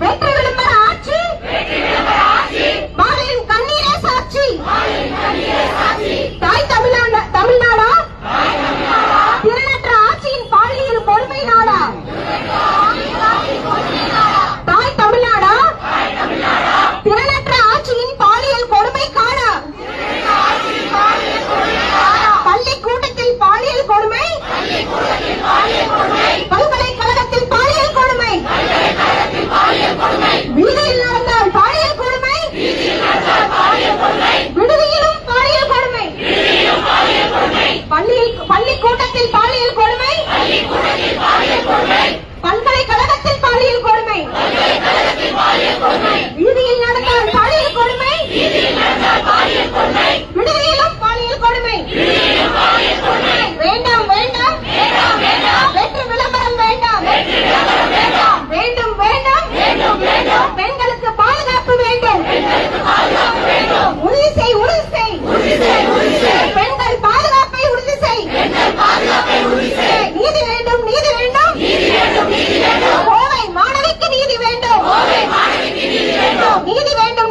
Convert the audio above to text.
வெற்றி விளம்பர ஆட்சி, மாலையின் கண்ணீரே சாட்சி. தாய் தமிழ்நாடா, திறனற்ற ஆட்சியின் பாலியல் கொடுமை நாடா? தாய் தமிழ்நாடா, திறனற்ற ஆட்சியின் பாலியல் கொடுமை காடா? பள்ளி கூட்டத்தில் பாலியல் கொடுமை, பல்கலைக்கழகத்தில் பாலியல் கொடுமை, வீதியில் நடந்தால் பாலியல் கொடுமை, விடுதியிலும் பாலியல் கொடுமை, பள்ளி கூட்டத்தில் பாலியல் கொடுமை, பல்கலைக்கழகத்தில் பாலியல் கொடுமை, வீதியில் நடந்தால் பாலியல் கொடுமை, விடுதியிலும் பாலியல் கொடுமை. வேண்டாம் வேண்டாம், வெற்றி விளம்பரம் வேண்டாம், வேண்டும் வேண்டாம், பெண்களுக்கு பாதுகாப்பு வேண்டும், உறுதி செய், பெண்கள் பாதுகாப்பை உறுதி செய், நீதி வேண்டும், கோவை மாணவிக்கு நீதி வேண்டும், நீதி வேண்டும்,